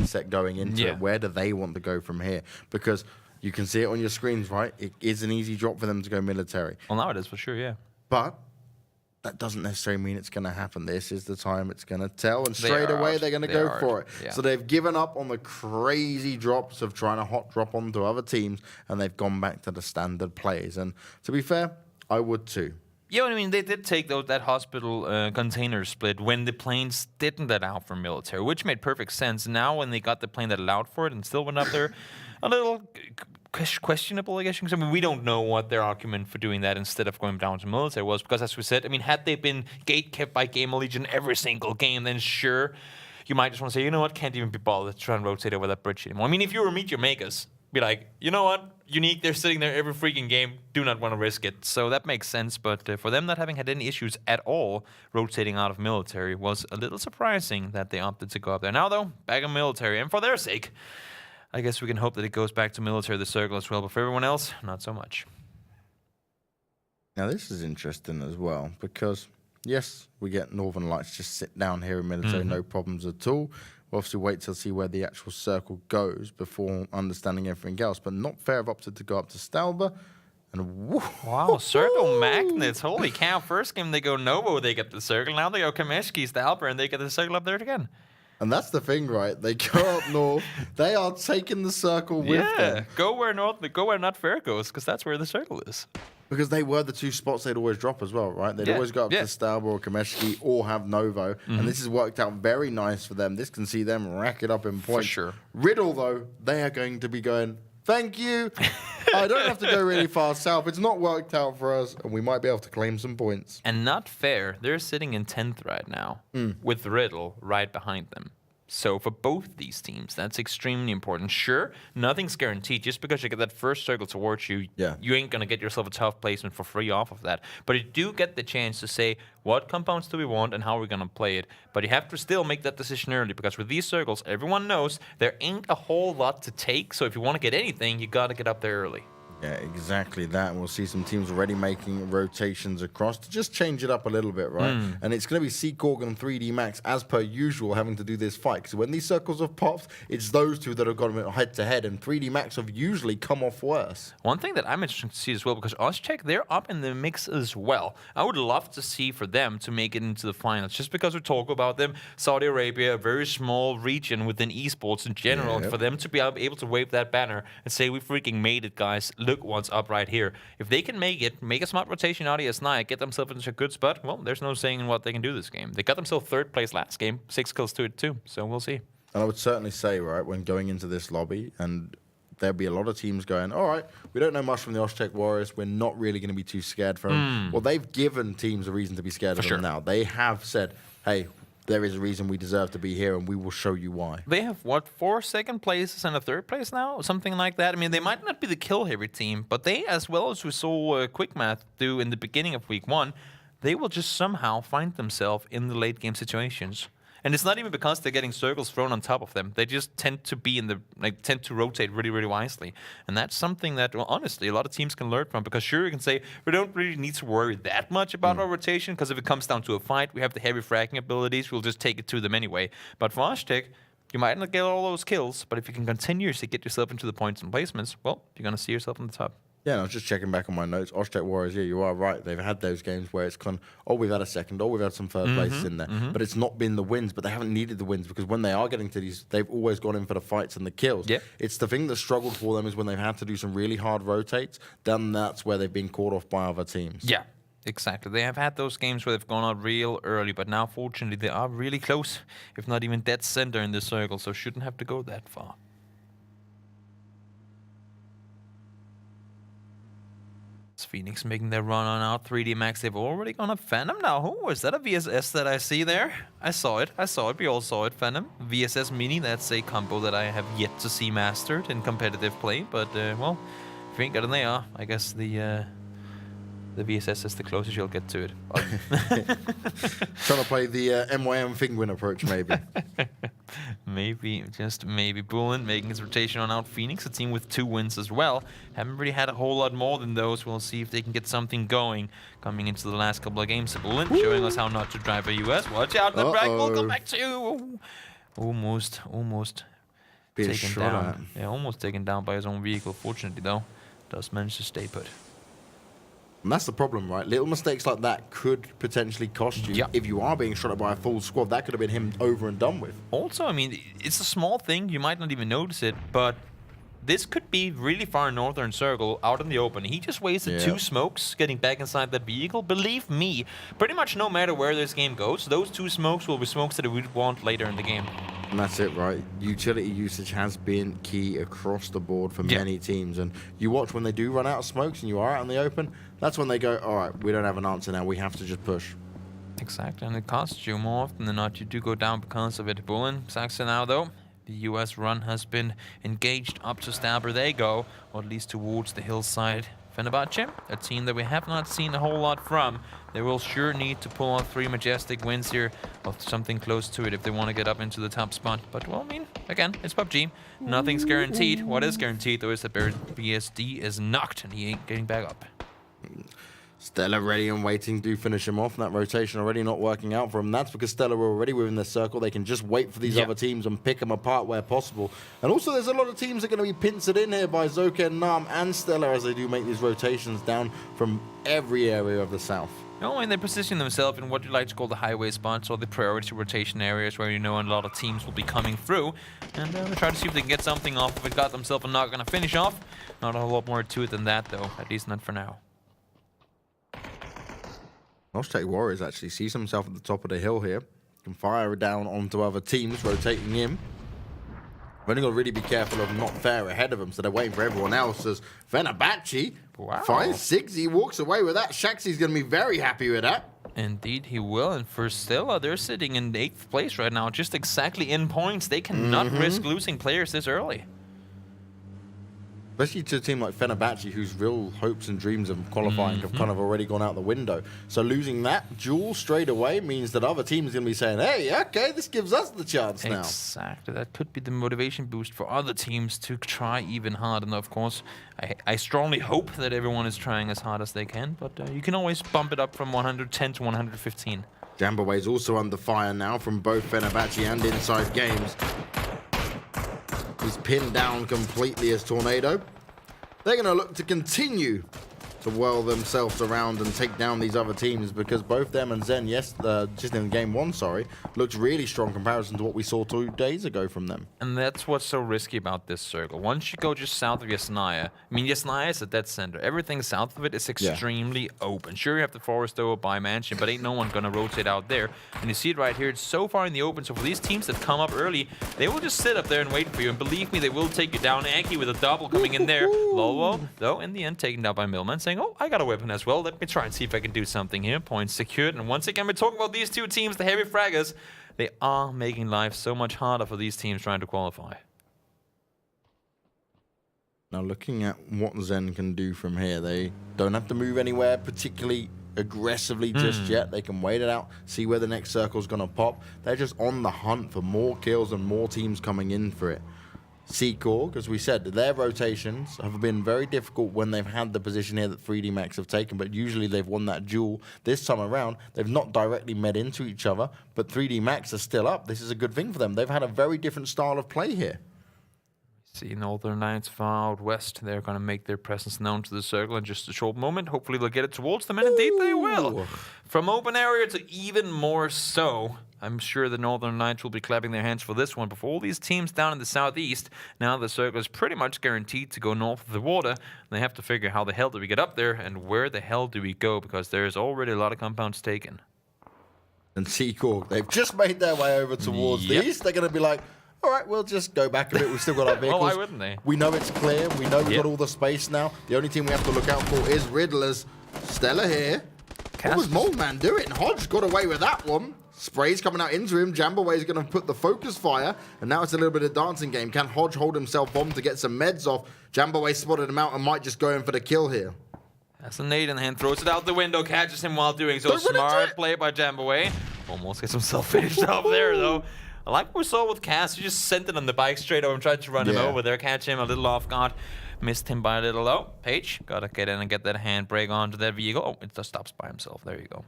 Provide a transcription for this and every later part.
mindset going into it. Where do they want to go from here? Because you can see it on your screens, right? It is an easy drop for them to go military. Well, now it is for sure, yeah. But that doesn't necessarily mean it's going to happen. This is the time it's going to tell, and straight away they're going to go for it. Yeah. So they've given up on the crazy drops of trying to hot drop onto other teams, and they've gone back to the standard plays. And to be fair, I would too. Yeah, I mean, they did take that hospital container split when the planes didn't allow for military, which made perfect sense. Now when they got the plane that allowed for it and still went up there, a little questionable, I guess. I mean, we don't know what their argument for doing that instead of going down to military was, because as we said, I mean, had they been gate-kept by Game Legion every single game, then sure, you might just want to say, you know what, can't even be bothered to try and rotate over that bridge anymore. I mean, if you were Meet Your Makers, be like, you know what, Unique, they're sitting there every freaking game, do not want to risk it. So that makes sense, but for them not having had any issues at all rotating out of military was a little surprising that they opted to go up there. Now, though, back in military, and for their sake, I guess we can hope that it goes back to military, the circle as well, but for everyone else, not so much. Now, this is interesting as well, because, yes, we get Northern Lights just sit down here in military, no problems at all. We'll obviously wait to see where the actual circle goes before understanding everything else, but Not Fair have opted to go up to Stalber. And wow, circle magnets. Holy cow. First game they go Novo, they get the circle. Now they go Kameshki, Stalber, and they get the circle up there again. And that's the thing, right? They go up north. They are taking the circle with them. Yeah, go where Not Fair goes, because that's where the circle is. Because they were the two spots they'd always drop as well, right? They'd always go up to Stalber or Kameshki or have Novo. And this has worked out very nice for them. This can see them rack it up in points. For sure. Riddle, though, they are going to be going, thank you. I don't have to go really far south. It's not worked out for us, and we might be able to claim some points. And Not Fair, they're sitting in 10th right now, with Riddle right behind them. So for both these teams, that's extremely important. Sure, nothing's guaranteed. Just because you get that first circle towards you, you ain't going to get yourself a tough placement for free off of that. But you do get the chance to say, what compounds do we want and how are we going to play it? But you have to still make that decision early, because with these circles, everyone knows there ain't a whole lot to take. So if you want to get anything, you got to get up there early. Yeah, exactly that. And we'll see some teams already making rotations across to just change it up a little bit, right? And it's going to be Seacorg and 3D Max, as per usual, having to do this fight. So when these circles have popped, it's those two that have gone head-to-head, and 3D Max have usually come off worse. One thing that I'm interested to see as well, because Ozcheck, they're up in the mix as well. I would love to see for them to make it into the finals, just because we talk about them. Saudi Arabia, a very small region within esports in general, for them to be able to wave that banner and say, we freaking made it, guys. Look what's up right here. If they can make a smart rotation out of S9, get themselves into a good spot, well, there's no saying what they can do this game. They got themselves third place last game, 6 kills to it too, so we'll see. And I would certainly say, right, when going into this lobby, and there'll be a lot of teams going, all right, we don't know much from the Ozcheck Warriors, we're not really going to be too scared from them. Well, they've given teams a reason to be scared of them now. They have said, hey, there is a reason we deserve to be here, and we will show you why. They have, what, 4 second places and a third place now? Something like that. I mean, they might not be the kill-heavy team, but they, as well as we saw Quick Math do in the beginning of Week 1, they will just somehow find themselves in the late-game situations. And it's not even because they're getting circles thrown on top of them. They just tend to be tend to rotate really, really wisely. And that's something that, well, honestly, a lot of teams can learn from. Because sure, you can say, we don't really need to worry that much about our rotation, because if it comes down to a fight, we have the heavy fragging abilities, we'll just take it to them anyway. But for Ozcheck, you might not get all those kills, but if you can continuously get yourself into the points and placements, well, you're going to see yourself on the top. Yeah, and I was just checking back on my notes. Ozcheck Warriors, yeah, you are right. They've had those games where it's gone, oh, we've had a second, oh, we've had some third places in there. But it's not been the wins, but they haven't needed the wins, because when they are getting to these, they've always gone in for the fights and the kills. Yeah. It's the thing that struggled for them is when they've had to do some really hard rotates, then that's where they've been caught off by other teams. Yeah, exactly. They have had those games where they've gone out real early, but now, fortunately, they are really close, if not even dead center in the circle, so shouldn't have to go that far. Phoenix making their run on out. 3D Max, they've already gone up Phantom now. Oh, is that a VSS that I see there? I saw it. We all saw it, Phantom. VSS Mini, that's a combo that I have yet to see mastered in competitive play. But, well, if you ain't got an AR, I guess the VSS is the closest you'll get to it. Trying to play the MYM Fingwin approach, maybe. Maybe, just maybe. Bullen making his rotation on out. Phoenix, a team with 2 wins as well. Haven't really had a whole lot more than those. We'll see if they can get something going coming into the last couple of games. Bullen showing us how not to drive a US. Watch out, the drag will come back to you. Almost. Being taken shot down. at. Yeah, almost taken down by his own vehicle. Fortunately, though, does manage to stay put. And that's the problem, right? Little mistakes like that could potentially cost you. Yeah. If you are being shot at by a full squad, that could have been him over and done with. Also, I mean, it's a small thing. You might not even notice it, but this could be really far in northern circle, out in the open. He just wasted 2 smokes getting back inside that vehicle. Believe me, pretty much no matter where this game goes, those 2 smokes will be smokes that we would want later in the game. And that's it, right? Utility usage has been key across the board for many teams. And you watch when they do run out of smokes and you are out in the open, that's when they go, all right, we don't have an answer now. We have to just push. Exactly, and it costs you more often than not. You do go down because of it. Bullen, Saxon now, though. The US run has been engaged up to Stabber. They go, or at least towards the hillside. Fenerbahce, a team that we have not seen a whole lot from. They will sure need to pull out 3 majestic wins here, or something close to it if they want to get up into the top spot. But, well, I mean, again, it's PUBG. Nothing's guaranteed. What is guaranteed, though, is that BSD is knocked, and he ain't getting back up. Stella ready and waiting to finish him off. And that rotation already not working out for him. That's because Stella were already within their circle. They can just wait for these other teams and pick them apart where possible. And also there's a lot of teams that are going to be pincered in here by Zoka and Nam and Stella as they do make these rotations down from every area of the south. No, and they position themselves in what you like to call the highway spots or the priority rotation areas where you know a lot of teams will be coming through. And they try to see if they can get something off of it. Got themselves a knock, going to finish off. Not a whole lot more to it than that, though. At least not for now. Nostalgic Warriors actually sees himself at the top of the hill here. Can fire down onto other teams, rotating in. We've only got to really be careful of not fair ahead of him, so they're waiting for everyone else. As Fenerbahce finds 6, he walks away with that. Shaxi's going to be very happy with that. Indeed, he will. And for Stella, they're sitting in 8th place right now, just exactly in points. They cannot risk losing players this early. Especially to a team like Fenerbahce, whose real hopes and dreams of qualifying have kind of already gone out the window. So losing that duel straight away means that other teams are going to be saying, hey, okay, this gives us the chance now. Exactly. That could be the motivation boost for other teams to try even harder. And of course, I strongly hope that everyone is trying as hard as they can, but you can always bump it up from 110 to 115. Jambaway is also under fire now from both Fenerbahce and Inside Games. He's pinned down completely as Tornado. They're going to look to continue to whirl themselves around and take down these other teams because both them and Zen, just in game 1, looked really strong in comparison to what we saw 2 days ago from them. And that's what's so risky about this circle. Once you go just south of Yasnaya, I mean, Yasnaya is a dead center. Everything south of it is extremely open. Sure, you have the forest over by Mansion, but ain't no one going to rotate out there. And you see it right here, it's so far in the open. So for these teams that come up early, they will just sit up there and wait for you. And believe me, they will take you down. Anki with a double coming in there. Lolo, though, in the end, taken down by Millman, saying, oh, I got a weapon as well. Let me try and see if I can do something here. Points secured. And once again, we're talking about these 2 teams, the heavy fraggers. They are making life so much harder for these teams trying to qualify. Now, looking at what Zen can do from here, they don't have to move anywhere particularly aggressively just yet. They can wait it out, see where the next circle's going to pop. They're just on the hunt for more kills and more teams coming in for it. Seacorp, as we said, their rotations have been very difficult when they've had the position here that 3D Max have taken, but usually they've won that duel. This time around, they've not directly met into each other, but 3D Max are still up. This is a good thing for them. They've had a very different style of play here. See Northern Knights far out west. They're going to make their presence known to the circle in just a short moment. Hopefully they'll get it towards them, and indeed they will. From open area to even more so. I'm sure the Northern Knights will be clapping their hands for this one. But for all these teams down in the southeast, now the circle is pretty much guaranteed to go north of the water. They have to figure how the hell do we get up there and where the hell do we go, because there's already a lot of compounds taken. And Seacorp, they've just made their way over towards the east. They're going to be like, all right, we'll just go back a bit. We've still got our vehicles. Well, why wouldn't they? We know it's clear. We know we've got all the space now. The only team we have to look out for is Riddlers. Stella here. What was Moldman doing? Hodge got away with that one. Spray's coming out into him. Jambaway is going to put the focus fire. And now it's a little bit of dancing game. Can Hodge hold himself on to get some meds off? Jambaway spotted him out and might just go in for the kill here. Has a nade in hand, throws it out the window, catches him while doing so. Smart play by Jambaway. Almost gets himself finished off there, though. Like what we saw with Cass, he just sent it on the bike straight over and tried to run him over there, catch him a little off guard. Missed him by a little low. Page, gotta get in and get that handbrake onto that vehicle. Oh, it just stops by himself. There you go.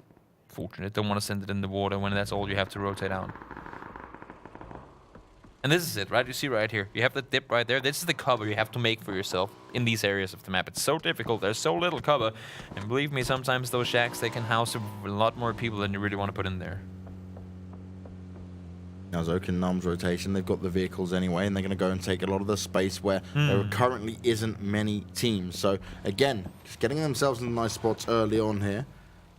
Fortunate. Don't want to send it in the water when that's all you have to rotate out. And this is it, right? You see right here. You have the dip right there. This is the cover you have to make for yourself in these areas of the map. It's so difficult. There's so little cover. And believe me, sometimes those shacks, they can house a lot more people than you really want to put in there. Now Zoke and Num's rotation, they've got the vehicles anyway, and they're going to go and take a lot of the space where there currently isn't many teams. So again, just getting themselves in nice spots early on here.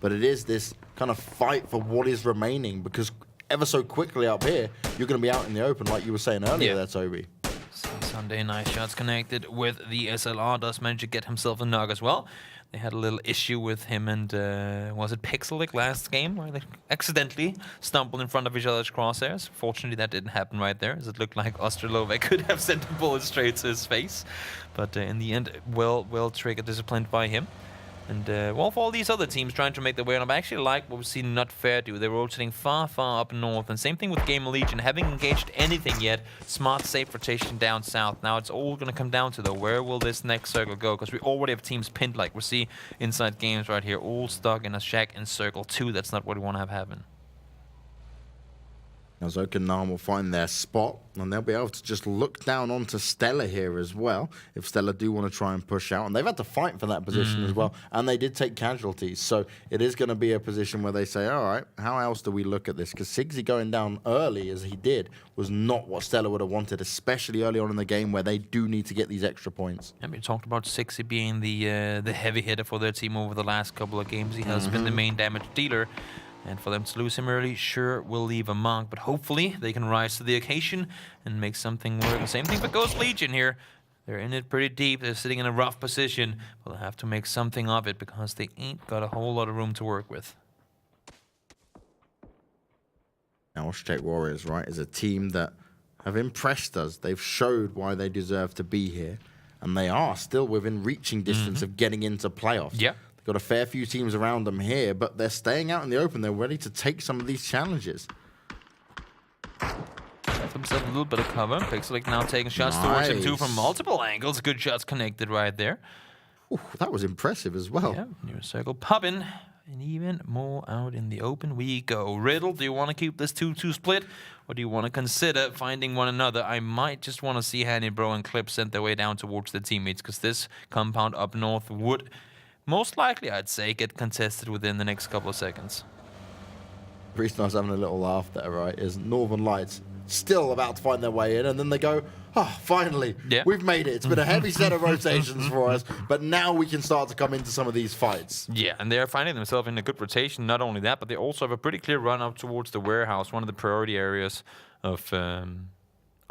But it is this kind of fight for what is remaining, because ever so quickly up here, you're going to be out in the open, like you were saying earlier there, Toby. Sunday, nice shots connected with the SLR. Does manage to get himself a knock as well. They had a little issue with him and, was it Pixelic last game, where they accidentally stumbled in front of each other's crosshairs. Fortunately, that didn't happen right there, as it looked like Osterlove could have sent a bullet straight to his face. But in the end, well triggered, disciplined by him. And, well, for all these other teams trying to make their way on, I actually like what we've seen Not Fair do. They were rotating far up north, and same thing with Gamer Legion. Having engaged anything yet, smart, safe rotation down south. Now it's all going to come down to, though, where will this next circle go? Because we already have teams pinned, like we see inside games right here, all stuck in a shack in circle 2. That's not what we want to have happen. Now Zoke and Nam will find their spot, and they'll be able to just look down onto Stella here as well, if Stella do want to try and push out. And they've had to fight for that position as well, and they did take casualties. So it is going to be a position where they say, all right, how else do we look at this? Because Sigsy going down early, as he did, was not what Stella would have wanted, especially early on in the game where they do need to get these extra points. And we talked about Sigsy being the heavy hitter for their team over the last couple of games. He has been the main damage dealer. And for them to lose him early, sure, will leave a mark. But hopefully, they can rise to the occasion and make something work. The same thing for Ghost Legion here. They're in it pretty deep. They're sitting in a rough position. But they'll have to make something of it, because they ain't got a whole lot of room to work with. Now, Straight Warriors, right, is a team that have impressed us. They've showed why they deserve to be here. And they are still within reaching distance of getting into playoffs. Yeah. Got a fair few teams around them here, but they're staying out in the open. They're ready to take some of these challenges. Got themselves a little bit of cover. Pixelic now taking shots towards him too from multiple angles. Good shots connected right there. Ooh, that was impressive as well. Yeah, new circle popping. And even more out in the open we go. Riddle, do you want to keep this 2-2 split? Or do you want to consider finding one another? I might just want to see Hanny Bro and Clip send their way down towards the teammates, because this compound up north would... most likely, I'd say, get contested within the next couple of seconds. The reason I was having a little laugh there, right, is Northern Lights still about to find their way in, and then they go, oh, finally, we've made it. It's been a heavy set of rotations for us, but now we can start to come into some of these fights. Yeah, and they're finding themselves in a good rotation. Not only that, but they also have a pretty clear run up towards the warehouse, one of the priority areas of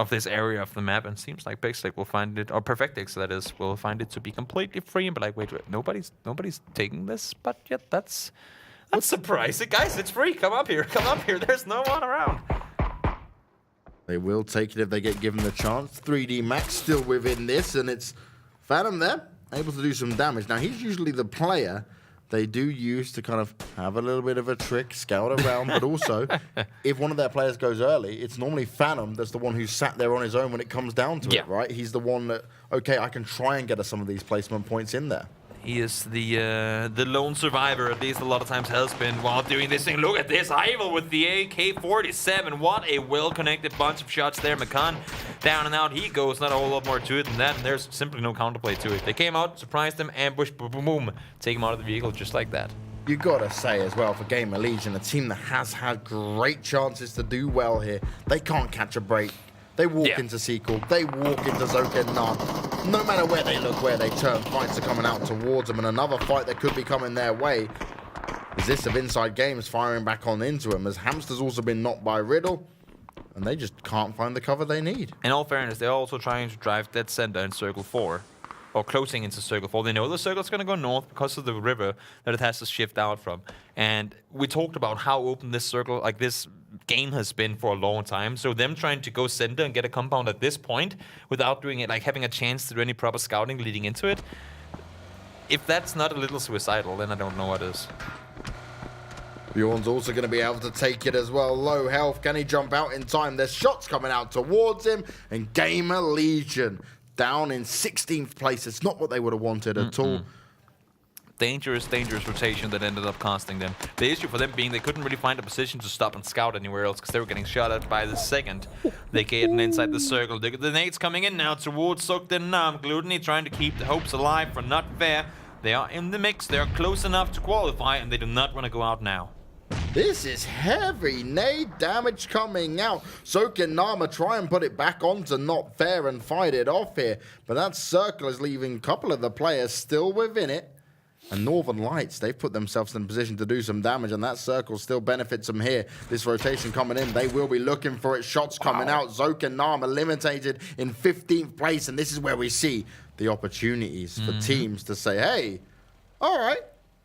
this area of the map, and seems like Pixelic will find it, or Perfectix that is, will find it to be completely free and be like, wait, nobody's taking this, but yet that's surprising. Guys, it's free, come up here, there's no one around. They will take it if they get given the chance. 3D Max still within this, and it's Phantom there, able to do some damage. Now, he's usually the player they do use to kind of have a little bit of a trick, scout around, but also, if one of their players goes early, it's normally Phantom that's the one who's sat there on his own when it comes down to it, right? He's the one that, okay, I can try and get us some of these placement points in there. He is the lone survivor, at least a lot of times has been, while doing this thing. Look at this, Ival with the AK-47. What a well-connected bunch of shots there. McCann down and out he goes. Not a whole lot more to it than that, and there's simply no counterplay to it. They came out, surprised them, ambush, boom, boom, boom. Take him out of the vehicle just like that. You gotta say as well, for Gamer Legion, a team that has had great chances to do well here, they can't catch a break. They walk into Sequel, they walk into Zoka and Nam. No matter where they look, where they turn, fights are coming out towards them, and another fight that could be coming their way is this of Inside Games firing back on into him, as Hamster's also been knocked by Riddle, and they just can't find the cover they need. In all fairness, they're also trying to drive dead center in Circle 4. Or closing into Circle 4. They know the circle's going to go north because of the river that it has to shift out from. And we talked about how open this circle, like this game has been for a long time. So them trying to go center and get a compound at this point without doing it, like having a chance to do any proper scouting leading into it, if that's not a little suicidal, then I don't know what is. Bjorn's also going to be able to take it as well. Low health. Can he jump out in time? There's shots coming out towards him. And Gamer Legion down in 16th place. It's not what they would have wanted at all. dangerous rotation that ended up costing them. The issue for them being they couldn't really find a position to stop and scout anywhere else because they were getting shot at by the second they get inside the circle. The nades coming in now towards Sukdenam. Gluttony trying to keep the hopes alive for Not Fair. They are in the mix. They are close enough to qualify, and they do not want to go out now. This is heavy nade damage coming out. Sokinama try and put it back onto Not Fair and fight it off here. But that circle is leaving a couple of the players still within it. And Northern Lights, they've put themselves in a position to do some damage, and that circle still benefits them here. This rotation coming in, they will be looking for it. Shots coming out. Zokanam eliminated in 15th place, and this is where we see the opportunities for teams to say, hey, all right,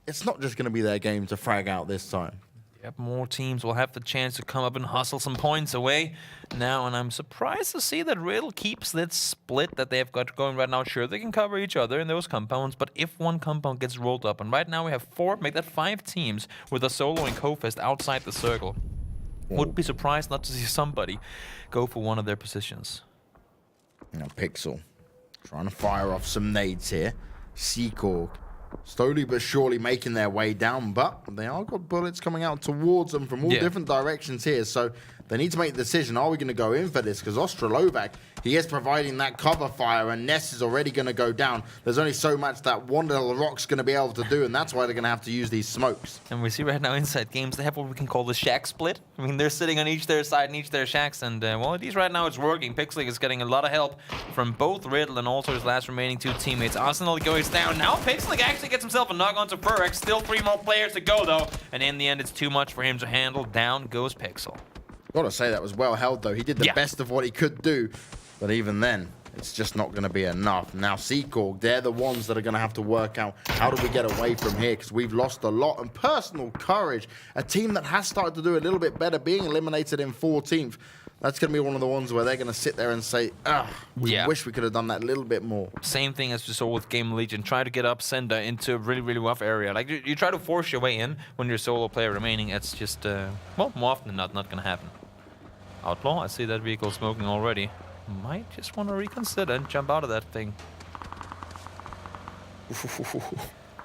it's not just going to be their game to frag out this time. Yep, more teams will have the chance to come up and hustle some points away now, and I'm surprised to see that Riddle keeps that split that they've got going right now. Sure, they can cover each other in those compounds, but if one compound gets rolled up, and right now we have 4, make that 5 teams with a solo and Kofest outside the circle. Would be surprised not to see somebody go for one of their positions. Now Pixel trying to fire off some nades here. Seacork slowly but surely making their way down, but they are got bullets coming out towards them from all different directions here, so they need to make the decision. Are we going to go in for this? Because Ostrolovac, he is providing that cover fire, and Ness is already going to go down. There's only so much that one little rock's going to be able to do, and that's why they're going to have to use these smokes. And we see right now inside games, they have what we can call the shack split. I mean, they're sitting on each their side and each their shacks, and well, at least right now it's working. Pixel is getting a lot of help from both Riddle and also his last remaining 2 teammates. Arsenal goes down. Now Pixel actually gets himself a knock onto Furex. Still 3 more players to go, though, and in the end, it's too much for him to handle. Down goes Pixel. Gotta say that was well held, though. He did the best of what he could do, but even then, it's just not going to be enough. Now, Seacork, they're the ones that are going to have to work out how do we get away from here, because we've lost a lot. And Personal Courage, a team that has started to do a little bit better, being eliminated in 14th, that's going to be one of the ones where they're going to sit there and say, we wish we could have done that a little bit more. Same thing as we saw with Game Legion. Try to get up Sender into a really, really rough area. Like, you try to force your way in when you're a solo player remaining. It's just, well, more often than not going to happen. Outlaw, I see that vehicle smoking already. Might just want to reconsider and jump out of that thing.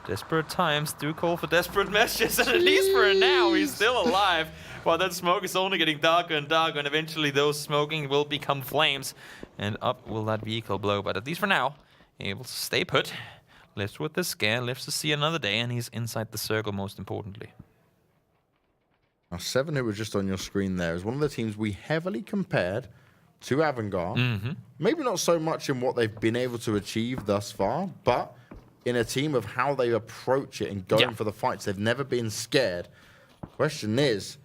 Desperate times do call for desperate measures, and at least for now, he's still alive. While that smoke is only getting darker and darker, and eventually those smoking will become flames, and up will that vehicle blow. But at least for now, able to stay put, lives with the scan, lives to see another day, and he's inside the circle most importantly. Now, 7, who was just on your screen there, is one of the teams we heavily compared to Avangard. Maybe not so much in what they've been able to achieve thus far, but in a team of how they approach it and going for the fights. They've never been scared. Question is,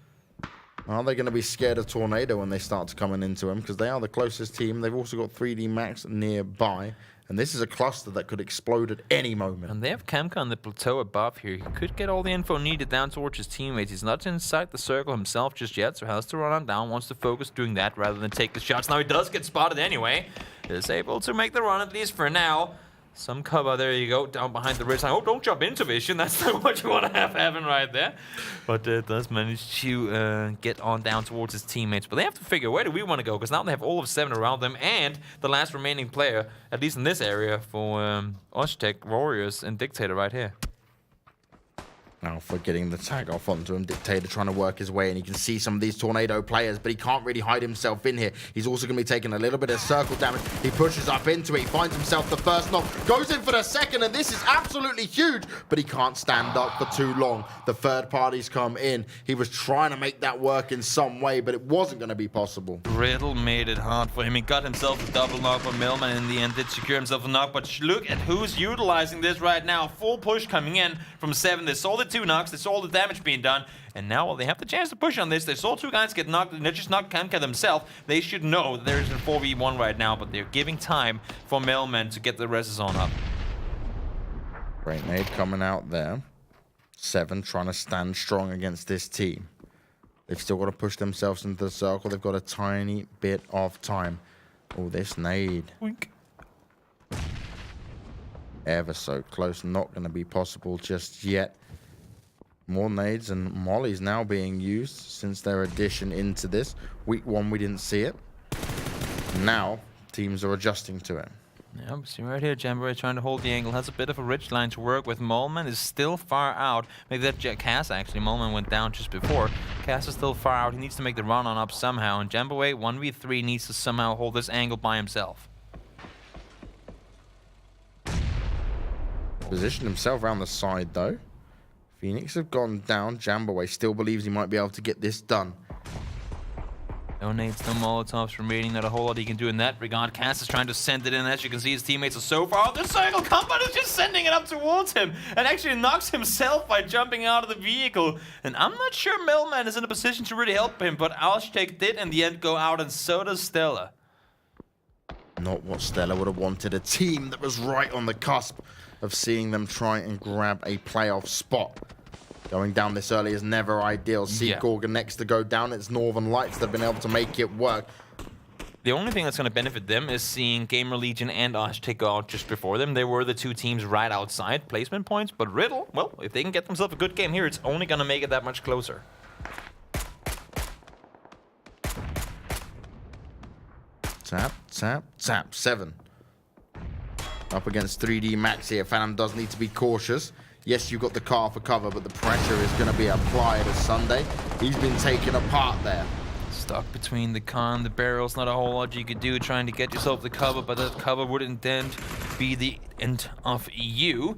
are they going to be scared of Tornado when they start to coming into them? Because they are the closest team. They've also got 3D Max nearby. And this is a cluster that could explode at any moment. And they have Kamka on the plateau above here. He could get all the info needed down towards his teammates. He's not inside the circle himself just yet, so has to run on down. Wants to focus doing that rather than take the shots. Now he does get spotted anyway. Is able to make the run, at least for now. Some cover, there you go, down behind the ridge line. Oh, don't jump into vision. That's not what you want to have happen right there. But does manage to get on down towards his teammates. But they have to figure, where do we want to go? Because now they have all of 7 around them and the last remaining player, at least in this area, for Oztec, Warriors, and Dictator right here. Now for getting the tag off onto him, Dictator trying to work his way, and you can see some of these Tornado players, but he can't really hide himself in here. He's also going to be taking a little bit of circle damage. He pushes up into it. He finds himself the first knock, goes in for the second, and this is absolutely huge, but he can't stand up for too long. The third party's come in. He was trying to make that work in some way, but it wasn't going to be possible. Riddle made it hard for him. He got himself a double knock from Millman, and in the end did secure himself a knock, but look at who's utilizing this right now. Full push coming in from 7. They saw the 2 knocks, they saw all the damage being done, and now they have the chance to push on this. They saw 2 guys get knocked, and they just knocked Kamka themselves. They should know there's a 4v1 right now, but they're giving time for Mailman to get the reses on up. Great nade coming out there. 7 trying to stand strong against this team. They've still got to push themselves into the circle. They've got a tiny bit of time. Oh, this nade. Wink. Ever so close, not going to be possible just yet. More nades and mollies now being used since their addition into this. Week 1, we didn't see it. Now, teams are adjusting to it. Yeah, we see right here, Jamboree trying to hold the angle. Has a bit of a rich line to work with. Molman is still far out. Maybe that Cass actually. Molman went down just before. Cass is still far out. He needs to make the run on up somehow. And Jamboree 1v3 needs to somehow hold this angle by himself. Positioned himself around the side though. Phoenix have gone down. Jamboree still believes he might be able to get this done. No nades, no molotovs remaining. Not a whole lot he can do in that regard. Cass is trying to send it in. As you can see, his teammates are so far out the circle. Combat is just sending it up towards him and actually knocks himself by jumping out of the vehicle. And I'm not sure Melman is in a position to really help him, but Alstek did in the end go out, and so does Stella. Not what Stella would have wanted. A team that was right on the cusp of seeing them try and grab a playoff spot. Going down this early is never ideal. Seagorgon next to go down. It's Northern Lights that have been able to make it work. The only thing that's going to benefit them is seeing Gamer Legion and Alstek go out just before them. They were the two teams right outside placement points, but Riddle, well, if they can get themselves a good game here, it's only going to make it that much closer. Tap, tap, tap. 7. Up against 3D Max here. Phantom does need to be cautious. Yes, you've got the car for cover, but the pressure is going to be applied as Sunday. He's been taken apart there. Stuck between the car and the barrels. Not a whole lot you could do trying to get yourself the cover, but that cover wouldn't then be the end of you.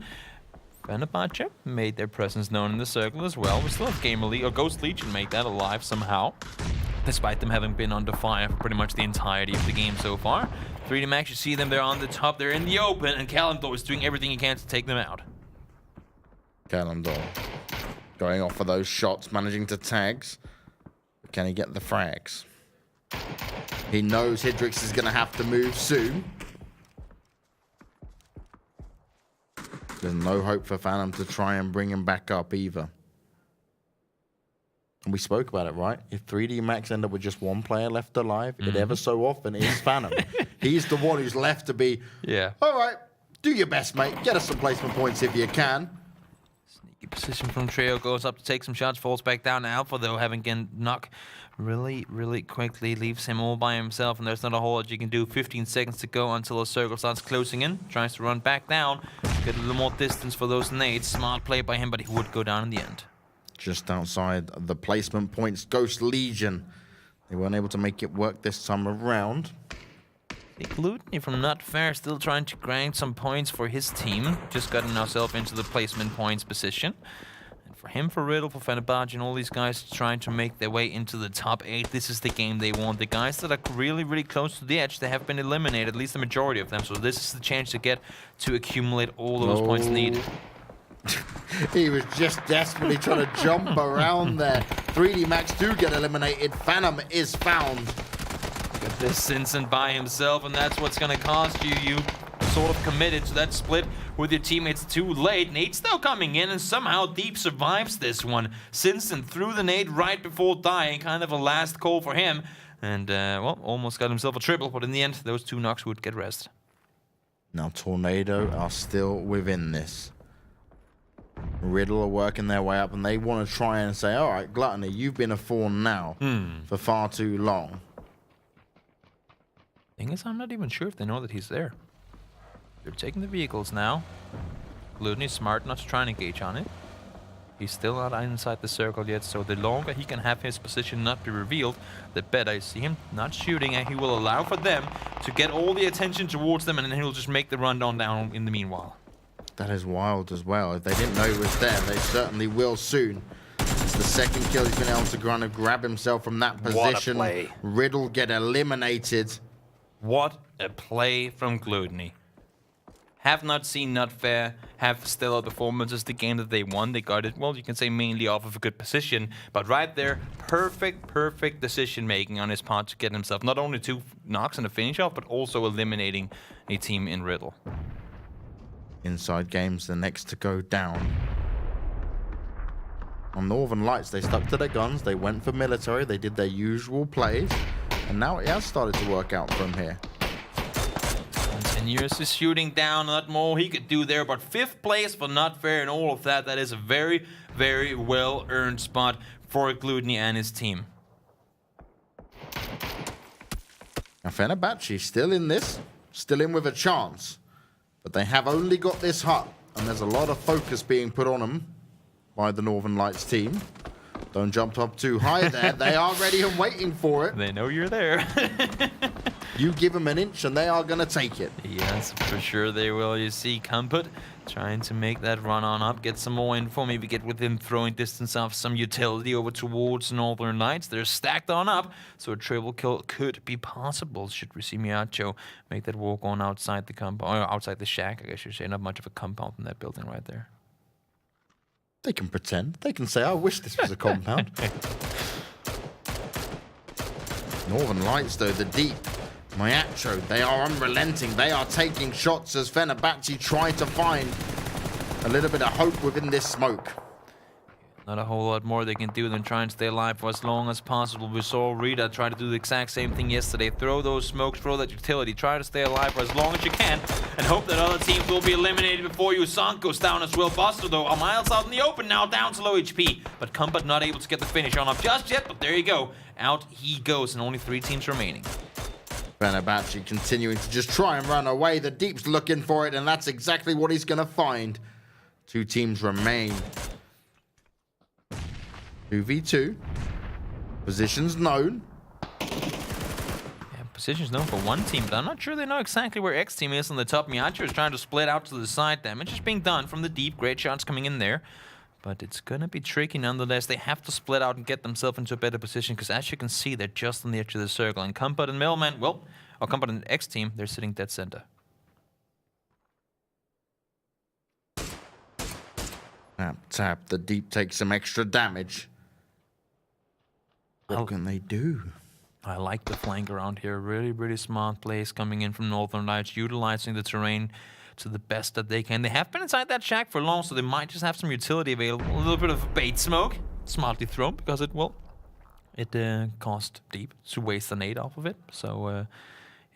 Fenerbahce made their presence known in the circle as well. We still have Gamer League, or Ghost Legion make that alive somehow, despite them having been under fire for pretty much the entirety of the game so far. 3D Max, you see them, they're on the top, they're in the open, and Kalimdor is doing everything he can to take them out. Kalimdor going off for those shots, managing to tags. Can he get the frags? He knows Hydrix is going to have to move soon. There's no hope for Phantom to try and bring him back up either. And we spoke about it, right? If 3D Max end up with just one player left alive, it ever so often is Phantom. He's the one who's left to be, all right, do your best, mate. Get us some placement points if you can. Sneaky position from Trio, goes up to take some shots, falls back down. Alpha, though, having get knock really quickly, leaves him all by himself, and there's not a whole lot you can do. 15 seconds to go until a circle starts closing in. Tries to run back down, get a little more distance for those nades. Smart play by him, but he would go down in the end. Just outside the placement points, Ghost Legion. They weren't able to make it work this time around. Glutny from Not Fair still trying to grind some points for his team. Just gotten ourselves into the placement points position. And for him, for Riddle, for Fenerbahce, and all these guys trying to make their way into the top 8, this is the game they want. The guys that are really close to the edge, they have been eliminated, at least the majority of them. So this is the chance to get to accumulate all those points needed. He was just desperately trying to jump around there. 3D Max do get eliminated. Phantom is found. Got this Simpson by himself, and that's what's going to cost you. You sort of committed to that split with your teammates too late. Nade still coming in, and somehow Deep survives this one. Simpson threw the nade right before dying, kind of a last call for him. And, well, almost got himself a triple, but in the end, those two knocks would get rest. Now Tornado are still within this. Riddle are working their way up, and they want to try and say, all right, Gluttony, you've been a fawn now for far too long. Thing is, I'm not even sure if they know that he's there. They're taking the vehicles now. Gluttony's smart not to try and engage on it. He's still not inside the circle yet, so the longer he can have his position not be revealed, the better. I see him not shooting, and he will allow for them to get all the attention towards them, and then he'll just make the rundown down in the meanwhile. That is wild as well. If they didn't know he was there, they certainly will soon. It's the second kill he's been able to kind of grab himself from that position. What a play. Riddle get eliminated. What a play from Gluttony. Have not seen Not Fair have stellar performances the game that they won. They got it, well, you can say mainly off of a good position. But right there, perfect decision making on his part to get himself not only 2 knocks and a finish off, but also eliminating a team in Riddle. Inside Games, the next to go down. On Northern Lights, they stuck to their guns. They went for military. They did their usual plays. And now it has started to work out from here. Continuous is shooting down. Not more he could do there. But 5th place for Not Fair and all of that. That is a very well-earned spot for Gluttony and his team. Now Fenerbahce still in this. still in with a chance. But they have only got this hut, and there's a lot of focus being put on them by the Northern Lights team. Don't jump up too high there. They are ready and waiting for it. They know you're there. You give them an inch and they are going to take it. Yes, for sure they will. You see Kumput trying to make that run on up, get some more info, maybe get within throwing distance of some utility over towards Northern Lights. They're stacked on up, so a triple kill could be possible should we see Miacho make that walk on outside the compound, or outside the shack, I guess you say. Not much of a compound in that building right there. They can pretend. They can say, I wish this was a compound. Northern Lights, though, the deep. Miacho, they are unrelenting. They are taking shots as Fenerbahce try to find a little bit of hope within this smoke. Not a whole lot more they can do than try and stay alive for as long as possible. We saw Rita try to do the exact same thing yesterday. Throw those smokes, throw that utility, try to stay alive for as long as you can, and hope that other teams will be eliminated before you. Sank goes down as well. Buster, though, are miles out in the open now, down to low HP. But Kumput not able to get the finish on up just yet, but there you go. Out he goes, and only 3 teams remaining. Fenerbahce continuing to just try and run away. The Deep's looking for it, and that's exactly what he's going to find. 2 teams remain. 2v2. Positions known. Yeah, positions known for one team, but I'm not sure they know exactly where X team is on the top. Miacho is trying to split out to the side. Damage is being done from the Deep. Great shots coming in there. But it's going to be tricky nonetheless. They have to split out and get themselves into a better position, because as you can see, they're just on the edge of the circle. And Kumput and Middleman, well, or Kumput and X team, they're sitting dead center. Tap. The Deep takes some extra damage. What can they do? I like the flank around here. Really, really smart plays coming in from Northern Lights, utilizing the terrain to the best that they can. They have been inside that shack for long, so they might just have some utility available. A little bit of bait smoke, smartly thrown, because it cost Deep to waste a nade off of it. So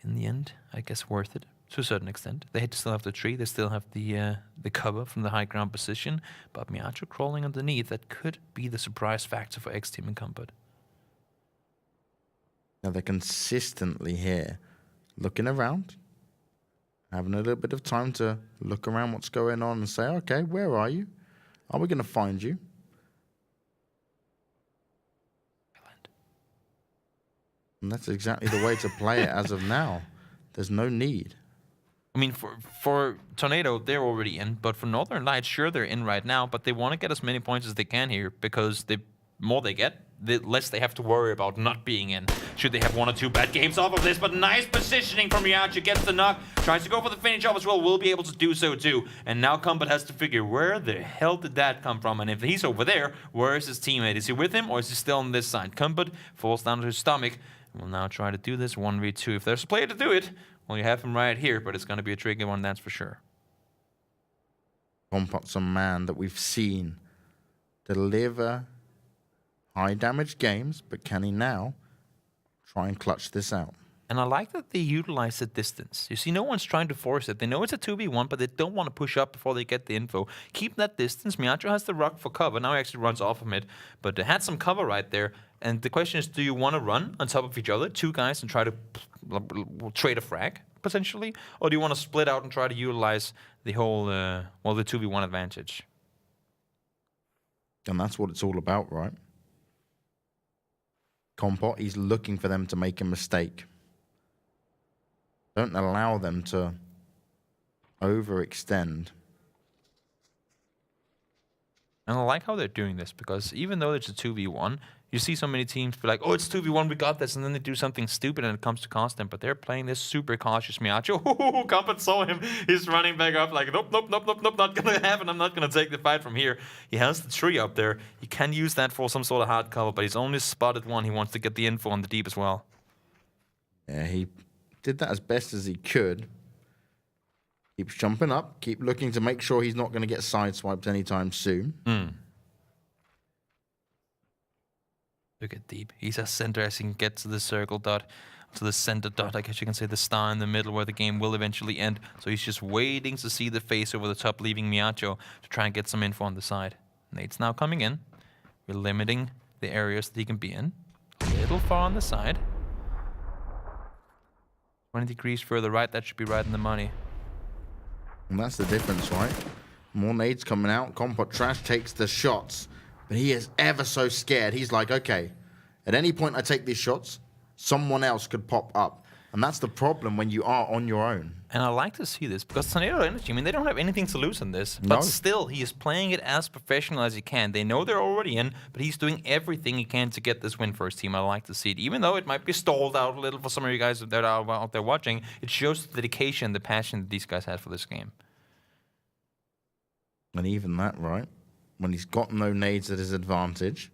in the end, I guess worth it to a certain extent. They still have the tree, they still have the cover from the high ground position, but Miacho crawling underneath, that could be the surprise factor for X team and Kumput. Now they're consistently here, looking around, having a little bit of time to look around what's going on and say, okay, where are you? Are we going to find you? And that's exactly the way to play it as of now. There's no need. I mean, for Tornado, they're already in, but for Northern Lights, sure, they're in right now, but they want to get as many points as they can here, because the more they get, the less they have to worry about not being in. Should they have 1 or 2 bad games off of this, but nice positioning from Miacho, gets the knock, tries to go for the finish off as well, will be able to do so too. And now Kumput has to figure, where the hell did that come from? And if he's over there, where is his teammate? Is he with him, or is he still on this side? Kumput falls down to his stomach, and will now try to do this 1v2. If there's a player to do it, well, you have him right here, but it's going to be a tricky one, that's for sure. Kumput's a man that we've seen deliver high damage games, but can he now try and clutch this out? And I like that they utilize the distance. You see, no one's trying to force it. They know it's a 2v1, but they don't want to push up before they get the info. Keep that distance. Miacho has the rock for cover. Now he actually runs off of it, but they had some cover right there. And the question is, do you want to run on top of each other, 2 guys, and try to trade a frag, potentially? Or do you want to split out and try to utilize the whole, the 2v1 advantage? And that's what it's all about, right? Kumput, he's looking for them to make a mistake. Don't allow them to overextend. And I like how they're doing this, because even though it's a 2v1, you see so many teams be like, oh, it's 2v1, we got this, and then they do something stupid and it comes to cost them. But they're playing this super cautious Miacho. Kumput saw him. He's running back up like, nope, not going to happen. I'm not going to take the fight from here. He has the tree up there. He can use that for some sort of hard cover, but he's only spotted one. He wants to get the info on the Deep as well. Yeah, he did that as best as he could. Keeps jumping up, keep looking to make sure he's not going to get sideswiped anytime soon. Look at Deep. He's as center as he can get to the circle dot, to the center dot. I guess you can say the star in the middle where the game will eventually end. So he's just waiting to see the face over the top, leaving Miacho to try and get some info on the side. Nate's now coming in. We're limiting the areas that he can be in. A little far on the side. 20 degrees further right, that should be right in the money. And that's the difference, right? More nades coming out. Compot Trash takes the shots, but he is ever so scared. He's like, okay, at any point I take these shots, someone else could pop up. And that's the problem when you are on your own. And I like to see this because Tornado Energy, I mean, they don't have anything to lose in this. No. But still, he is playing it as professional as he can. They know they're already in, but he's doing everything he can to get this win for his team. I like to see it. Even though it might be stalled out a little for some of you guys that are out there watching, it shows the dedication, the passion that these guys have for this game. And even that, right? When he's got no nades at his advantage,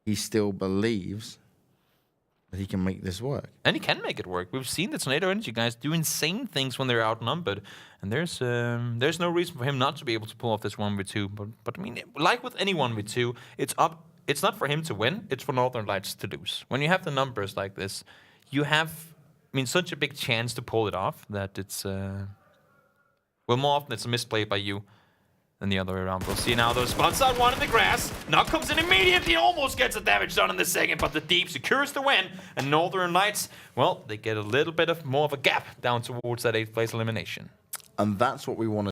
he still believes that he can make this work. And he can make it work. We've seen the Tornado Energy guys do insane things when they're outnumbered. And there's no reason for him not to be able to pull off this 1v2. But I mean, like with any 1v2, it's not for him to win, it's for Northern Lights to lose. When you have the numbers like this, you have, I mean, such a big chance to pull it off that it's, well, more often it's a misplay by you than the other way around. We'll see now, though. Spots out one in the grass. Knock comes in immediately, almost gets the damage done in the second, but the Deep secures the win. And Northern Lights, well, they get a little bit more of a gap down towards that 8th place elimination. And that's what we want to